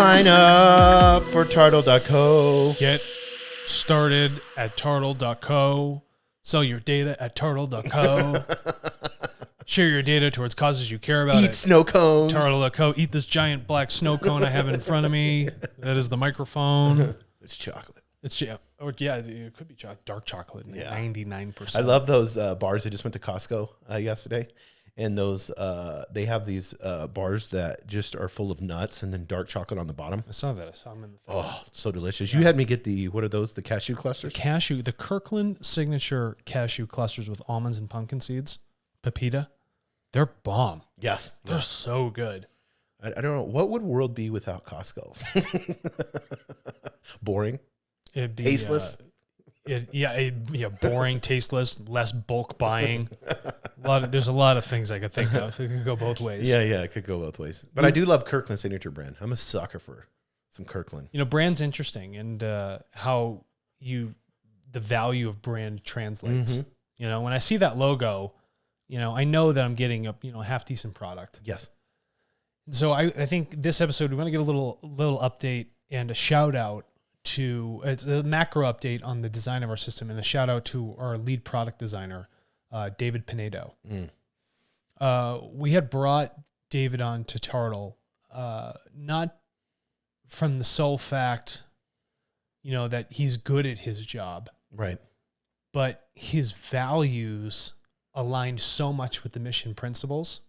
Sign up for TARTLE.co. Get started at TARTLE.co. Sell your data at TARTLE.co. Share your data towards causes you care about. Eat snow cones. TARTLE.co. Eat this giant black snow cone I have in front of me. That is the microphone. It's chocolate. It's it could be dark chocolate. Yeah. 99%. I love those bars. I just went to Costco yesterday, and those they have these bars that just are full of nuts and then dark chocolate on the bottom. I saw that. I saw them in the thing. Oh, so delicious. You had me get what are those? The cashew clusters? The Kirkland signature cashew clusters with almonds and pumpkin seeds. Pepita. They're bomb. Yes. They're so good. I don't know. What would world be without Costco? Boring. It'd be, tasteless. Boring, tasteless, less bulk buying. There's a lot of things I could think of. It could go both ways. Yeah, it could go both ways. But I do love Kirkland signature brand. I'm a sucker for some Kirkland. Brand's interesting, and how the value of brand translates. Mm-hmm. When I see that logo, I know that I'm getting a half decent product. Yes. So I think this episode we want to get a little update and a shout out to it's a macro update on the design of our system and a shout out to our lead product designer, David Pinedo. We had brought David on to Tartle, not from the sole fact, that he's good at his job, right? But his values aligned so much with the mission principles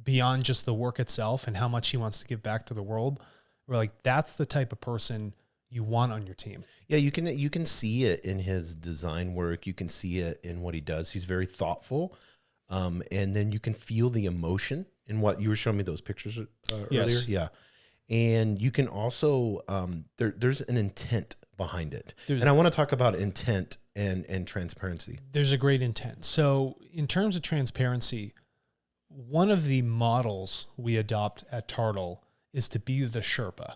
beyond just the work itself and how much he wants to give back to the world. We're like, that's the type of person you want on your team. Yeah, you can see it in his design work. You can see it in what he does. He's very thoughtful, and then you can feel the emotion in what you were showing me those pictures yes. earlier. Yeah, and you can also there's an intent behind it, and I want to talk about intent and transparency. There's a great intent. So in terms of transparency, one of the models we adopt at Tartle is to be the Sherpa.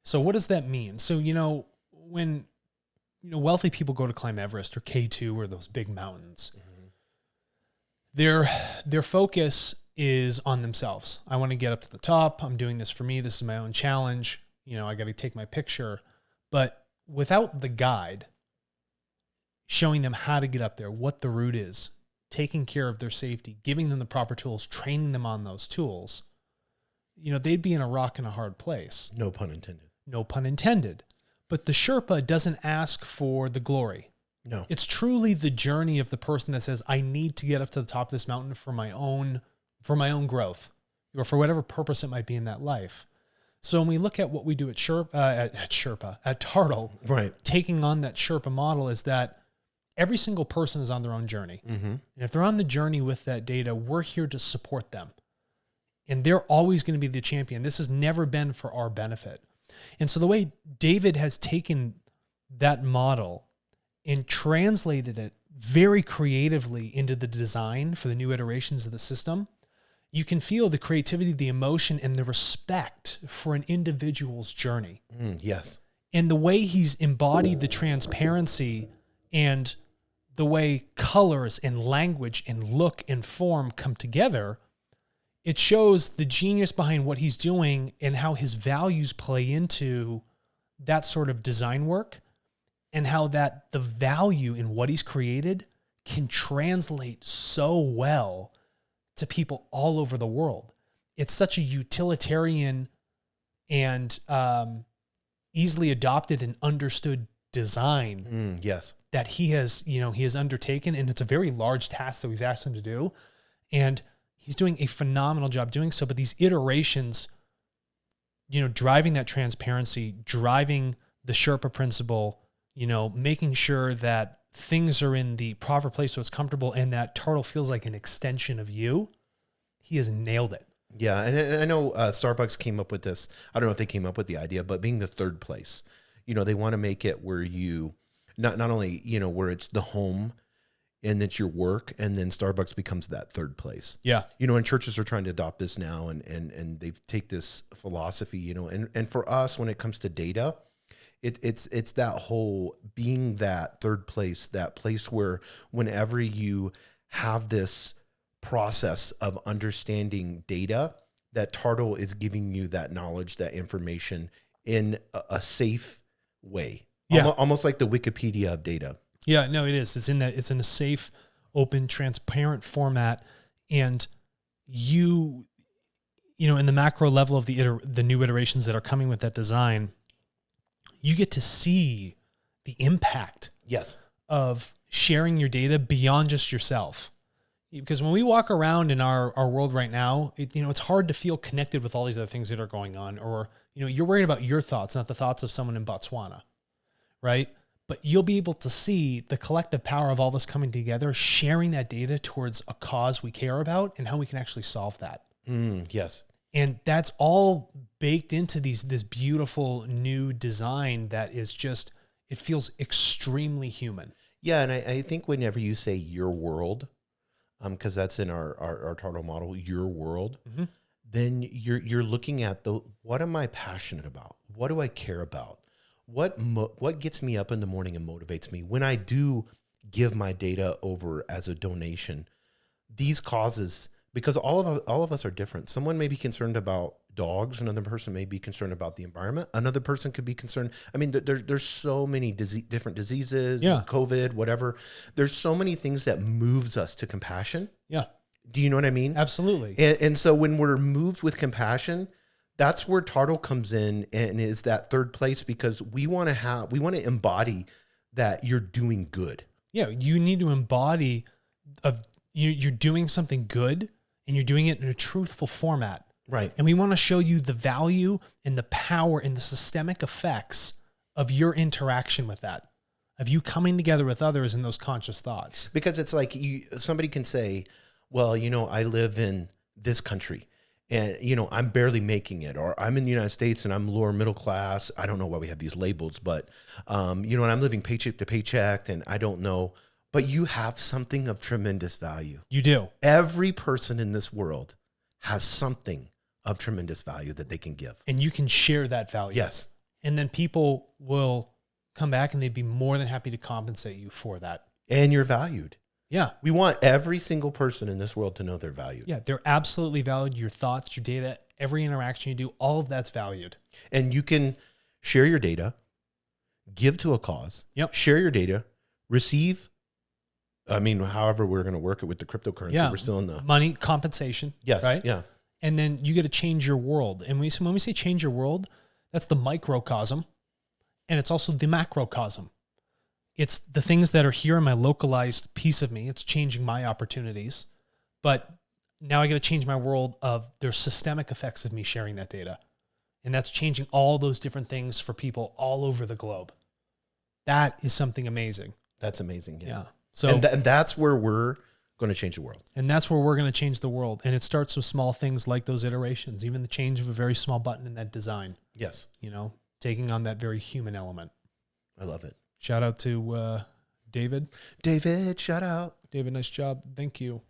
So what does that mean? So, when, wealthy people go to climb Everest or K2 or those big mountains, their focus is on themselves. I want to get up to the top. I'm doing this for me. This is my own challenge. I got to take my picture. But without the guide showing them how to get up there, what the route is, taking care of their safety, giving them the proper tools, training them on those tools, they'd be in a rock and a hard place. No pun intended. No pun intended. But the Sherpa doesn't ask for the glory. No. It's truly the journey of the person that says, I need to get up to the top of this mountain for my own growth, or for whatever purpose it might be in that life. So when we look at what we do at Tartle, right, taking on that Sherpa model is that every single person is on their own journey. Mm-hmm. And if they're on the journey with that data, we're here to support them. And they're always going to be the champion. This has never been for our benefit. And so the way David has taken that model and translated it very creatively into the design for the new iterations of the system, you can feel the creativity, the emotion, and the respect for an individual's journey. Yes. And the way he's embodied the transparency and the way colors and language and look and form come together, it shows the genius behind what he's doing and how his values play into that sort of design work, and how that the value in what he's created can translate so well to people all over the world. It's such a utilitarian and easily adopted and understood design yes, that he has undertaken, and it's a very large task that we've asked him to do, and he's doing a phenomenal job doing so. But these iterations, driving that transparency, driving the Sherpa principle, making sure that things are in the proper place so it's comfortable and that Tartle feels like an extension of you, he has nailed it. Yeah, and I know Starbucks came up with this. I don't know if they came up with the idea, but being the third place, they want to make it where you not only where it's the home and it's your work, and then Starbucks becomes that third place. Yeah, and churches are trying to adopt this now, and they take this philosophy, and for us, when it comes to data, it's that whole being that third place, that place where whenever you have this process of understanding data, that TARTLE is giving you that knowledge, that information in a safe way. Yeah. Almost like the Wikipedia of data. Yeah, no, it is. It's in a safe, open, transparent format. And you know, in the macro level of the new iterations that are coming with that design, you get to see the impact Yes. of sharing your data beyond just yourself. Because when we walk around in our world right now, it's hard to feel connected with all these other things that are going on. Or, you're worried about your thoughts, not the thoughts of someone in Botswana, right? But you'll be able to see the collective power of all this coming together, sharing that data towards a cause we care about and how we can actually solve that. Yes. And that's all baked into this beautiful new design that is just, it feels extremely human. Yeah. And I think whenever you say your world, because that's in our TARTLE model, your world, then you're looking at what am I passionate about? What do I care about? What gets me up in the morning and motivates me when I do give my data over as a donation? These causes, because all of us are different. Someone may be concerned about dogs. Another person may be concerned about the environment. Another person could be concerned. I mean, there's so many different diseases, COVID, whatever. There's so many things that moves us to compassion. Yeah. Do you know what I mean? Absolutely. And so when we're moved with compassion, that's where TARTLE comes in and is that third place, because we want to embody that you're doing good. Yeah. You need to embody you're doing something good and you're doing it in a truthful format. Right. And we want to show you the value and the power and the systemic effects of your interaction with that, of you coming together with others in those conscious thoughts. Because it's like somebody can say, well, I live in this country and, I'm barely making it, or I'm in the United States and I'm lower middle class. I don't know why we have these labels, but, and I'm living paycheck to paycheck and I don't know, but you have something of tremendous value. You do. Every person in this world has something of tremendous value that they can give. And you can share that value. Yes. And then people will come back and they'd be more than happy to compensate you for that. And you're valued. Yeah. We want every single person in this world to know they're valued. Yeah. They're absolutely valued. Your thoughts, your data, every interaction you do, all of that's valued. And you can share your data, give to a cause, share your data, receive. I mean, however we're going to work it with the cryptocurrency. Yeah. We're still in the money compensation. Yes. Right. Yeah. And then you get to change your world. And when we say change your world, that's the microcosm. And it's also the macrocosm. It's the things that are here in my localized piece of me. It's changing my opportunities. But now I got to change my world of there's systemic effects of me sharing that data. And that's changing all those different things for people all over the globe. That is something amazing. That's amazing. Yes. Yeah. So, and that's where we're going to change the world. And that's where we're going to change the world. And it starts with small things like those iterations, even the change of a very small button in that design. Yes. Taking on that very human element. I love it. Shout out to David. David, shout out. David, nice job. Thank you.